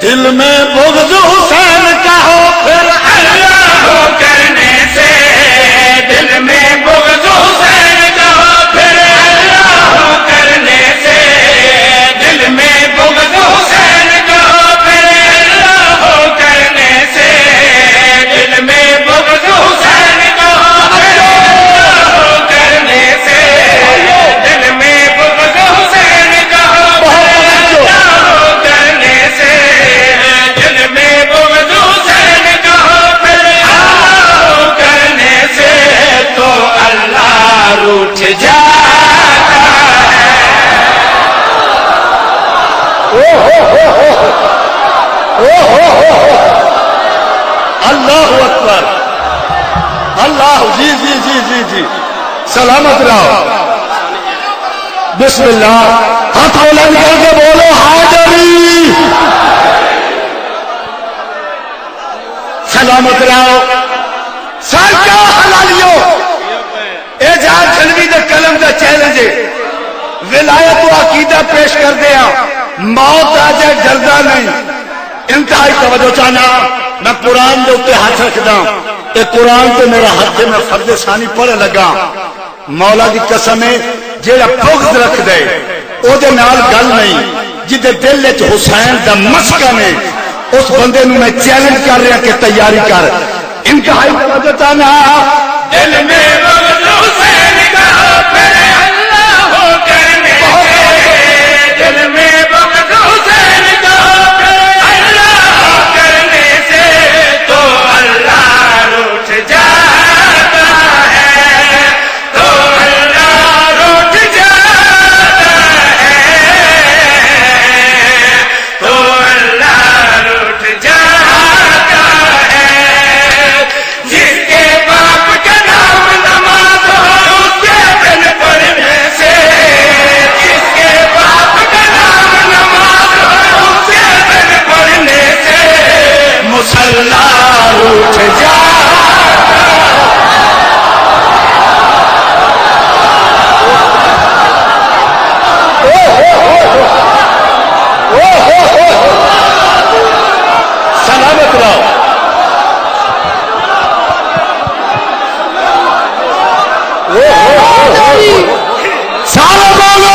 دل میں بغض حسین کا ہو پھر اللہ ہو کرنے سے، دل میں بغض حسین کا ہو پھر اللہ ہو کرنے سے، دل میں بغض حسین کا ہو پھر اللہ ہو کرنے سے، دل میں بغض حسین کا ہو پھر اللہ ہو کرنے سے، دل میں بغض حسین کا ہو پھر اللہ ہو کرنے سے، دل میں بغض حسین کا ہو پھر اللہ ہو کرنے سے، تو اللہ روٹھ جاتا ہے۔ اللہ اکبر، اللہ، جی جی جی جی جی، سلامت رہو، بسم اللہ، ہاتھ بلند کر کے بولو حاضری، سلامت رہو۔ سارکا حلالیو اعجاز جھنوی دے قلم دا چیلنج ہے، ولایت و عقیدہ پیش کر دیا، موت آ جائے ڈردا نہیں، انتہائی توجہ چاہنا۔ میں قرآن دے اوپر ہاتھ رکھدا، اے قرآن تے میرا ہاتھ ہے، میں فرض ثانی پڑھ لگا، مولا دی قسم ہے جیڑا بغض رکھ دے او دے نال گل نہیں، جدے دل وچ حسین دا مسکن ہے اس بندے نو میں چیلنج کر رہا کہ تیاری کر۔ انتہائی توجہ چاہنا، دل میں بغض حسین کا پھر اللہ ہو کرنے سے، دل میں بغض حسین کا پھر اللہ ہو کرنے سے، تو اللہ روٹھ جاتا ہے، تو اللہ روٹھ جاتا ہے، تو اللہ روٹھ جاتا ہے۔ جس کے باپ کا نام نماز ہو اس کے بن پڑھنے سے، جس کے باپ کا نام نماز ہو اس کے بن پڑھنے سے، مسلح روٹھ جاتا ہے۔ سلامت رہو۔ سارا بولو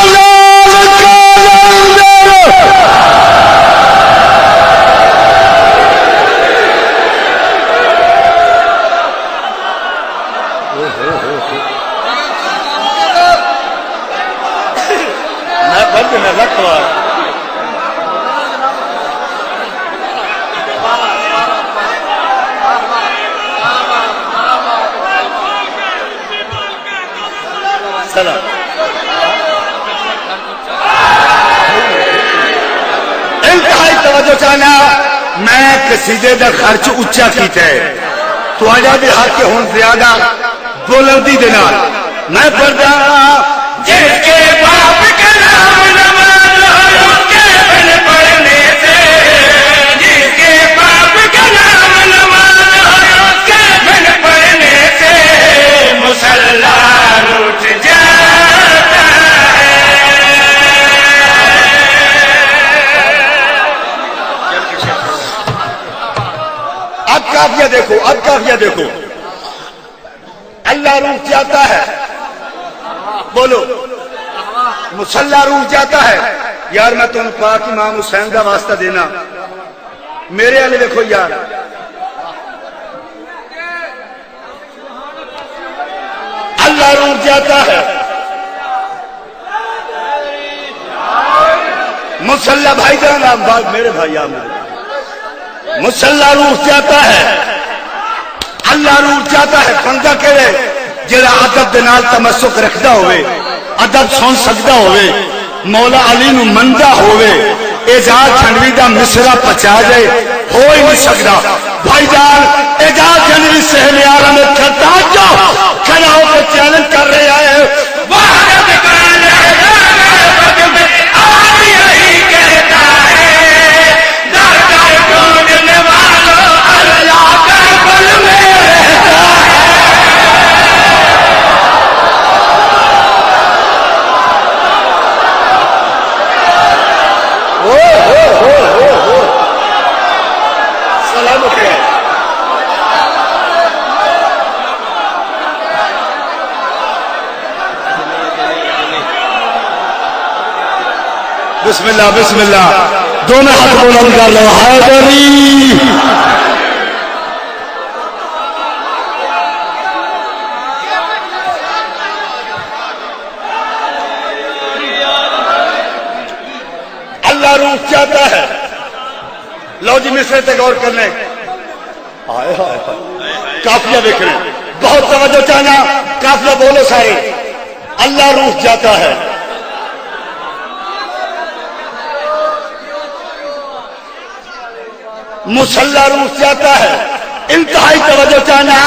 میں فرد میں رکھوا سلام۔ انتہائی توجہ چاہنا، میں قصیدے دا خرچ اچا کیتا ہے، تو آجا بھی حق کے ہون زیادہ بلندی دے نال میں پڑھدا، جس کے باپ کا نام نماز ہو اس کے بن پڑھنے سے، جس کے باپ کا نام نماز ہو اس کے بن پڑھنے سے، مسلح روٹھ جاتا ہے۔ اب کافیہ دیکھو، اب کافیہ دیکھو، اللہ روٹھ جاتا ہے، بولو مسلح روٹھ جاتا ہے۔ یار میں تم پاک امام حسین کا واسطہ دینا، میرے والے دیکھو یار، اللہ روٹھ جاتا ہے، مسلح بھائی جان آپ بات میرے بھائی آپ مسلح روٹھ جاتا ہے، اللہ روٹھ جاتا ہے۔ بندہ کہے جڑا ادب دے نال تمسک رکھدا ہوئے، ادب سن سکدا ہوئے، مولا علی نو مندا ہوئے، اعجاز جھنوی دا مصرع پچا جائے، ہو ہی نہیں سکدا۔ بھائی جان اعجاز جھنوی سہیل یارہ میں کھڑا جو کھڑا ہو کے چیلنج کر رہے آئے، وحدت کا لہجہ میں آج یہی کہتا ہے، در در ڈھونڈنے والوں اللہ کا بل میں رہتا ہے۔ سلامت ہے. بسم اللہ بسم اللہ. دونوں ہاتھ بلند کر لو. حیدری اللہ روح چاہتا ہے. لو جی مصرے تک غور کر لیں. قافیہ دیکھ رہے ہیں, بہت توجہ چاہنا. قافیہ بولو سارے. اللہ روح جاتا ہے. مسلح روح جاتا ہے. انتہائی توجہ چاہنا.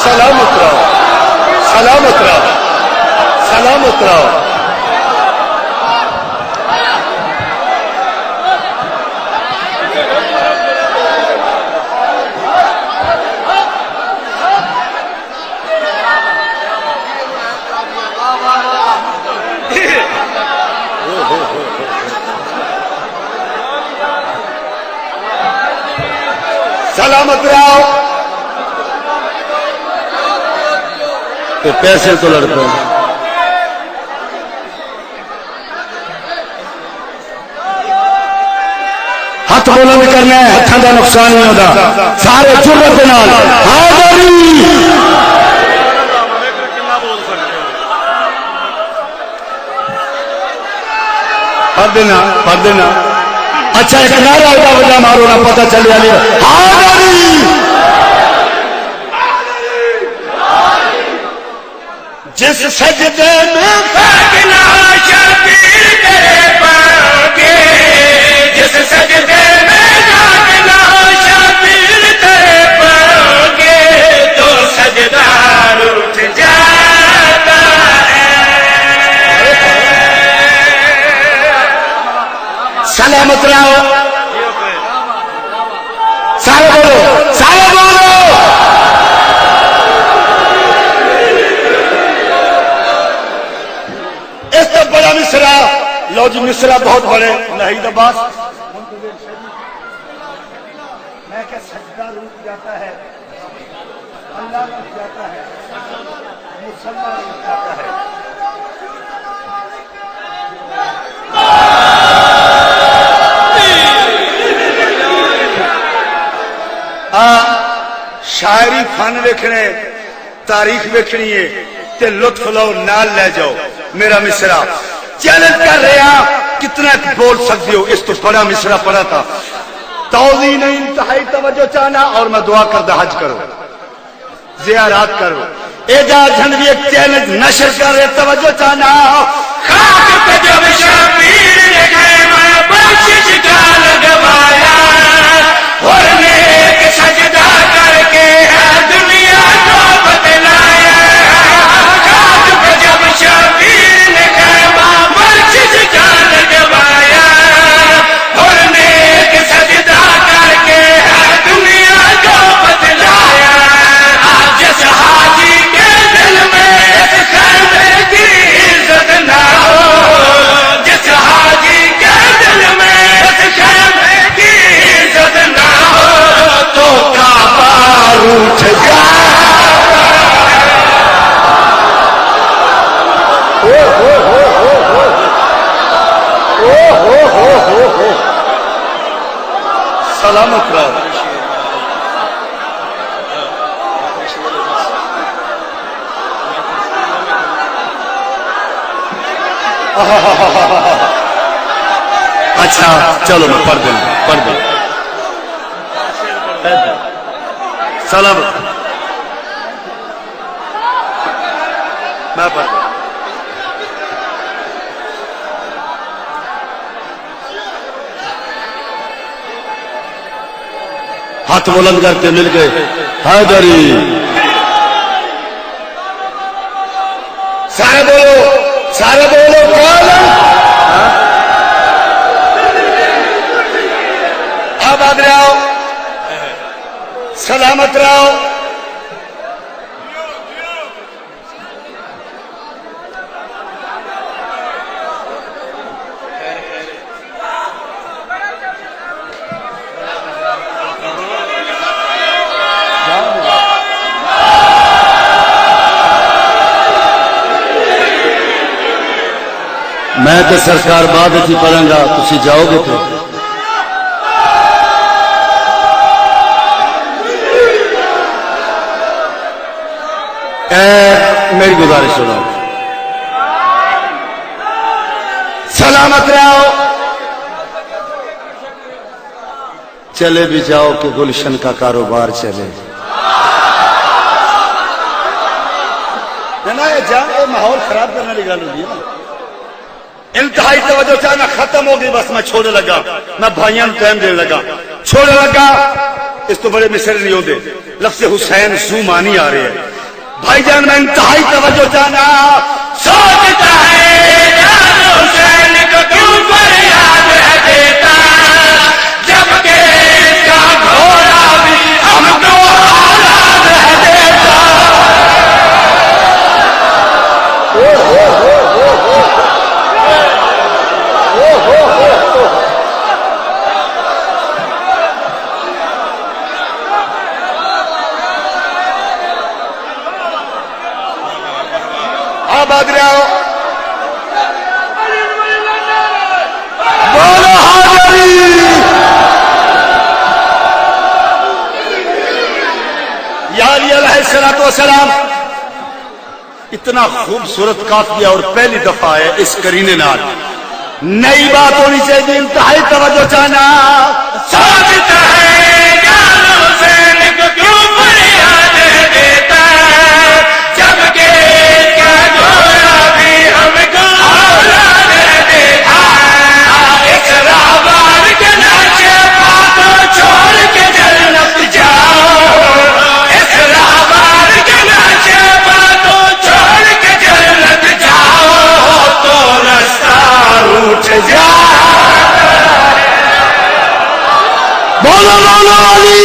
سلامت رہو سلامت رہو سلامت رہو. سلامت رہو. پیسے تو لڑتے ہیں. ہاتھ بلند کرنا ہے. ہاتھوں کا نقصان نہیں ہوتا. سارے جرت کے نال حاضری. پڑھ دینا پڑھ دینا. اچھا ایک نعرہ ہوگا وجہ مارو نہ پتہ چل جائے. حاضری. جس سجدے میں پھینکنا شبیر تیرے پاگے. جس سجدے میں پھینکنا شبیر تیرے پاگے تو سجدار اٹھ جاتا ہے. سلامت رہو. سارے بولو سارے بولو. بڑا مصرا. لو جی مصرا بہت بڑے. نہیں عباس میں کہ سجدہ روٹ جاتا ہے. اللہ روٹ جاتا ہے. مسلح روٹ جاتا ہے. شاعری فن ویکھنے تاریخ ویکھنی ہے تے لطف لو نال لے جاؤ. میرا مصرا چیلنج کر رہا کتنا بول سکتے ہو. اس تو بڑا مصرا پڑا تھا. توضیح نہیں. انتہائی توجہ چاہنا. اور میں دعا کردہ حج کرو زیارات کرو. اعجاز جھنڈوی ایک چیلنج نشر کر رہے. توجہ چاہنا. خاک پہ جب شبیر نے خیمہ بخشش کا لگوایا اور نیک سجدہ کر کے دنیا کو بتلایا. خاک پہ جب شبیر نے خیمہ بخشش کا لگوایا اور نیک سجدہ کر کے دنیا کو بتلایا. جس حاجی کے دل میں اس خیمے کی عزت نہ ہو. جس حاجی کے دل میں اس خیمے کی عزت نہ ہو تو کعبہ روٹھ جائے. سلامت رہو. اچھا چلو میں پڑھ دوں سلام میں پڑھ دوں. ہاتھ بلند کرتے مل گئے حیدری. سارے بولو آباد رہو سلامت رہو. میں تو سرکار بعد ہی پڑھوں گا تسی جاؤ گے تو میری گزارش سنو. سلامت رہو چلے بھی جاؤ کہ گلشن کا کاروبار چلے. یہ ماحول خراب کرنے والی گل ہوئی ہے نا. انتہائی توجہ چاہنا ختم ہو گئی بس میں چھوڑنے لگا. میں بھائیوں کو ٹائم دینے لگا چھوڑنے لگا. اس تو بڑے مصر نہیں ہوتے. لفظ حسین زو مانی آ رہے ہیں بھائی جان. میں انتہائی توجہ چاہنا سوچتا ہے جان حسین کو کیوں فریاد ہے دیتا جب کہ اس کا گھوڑا بھی ہم کو آزاد ہے دیتا. آباد رہو بولو حاضری. یا علی علیہ الصلوۃ والسلام اتنا خوبصورت قافیہ اور پہلی دفعہ ہے اس کرینے نال. نئی بات ہونی چاہیے. انتہائی توجہ چاہنا ثابت ہے جان حسین کو کیوں فریاد دیتا جب کہ بولو علی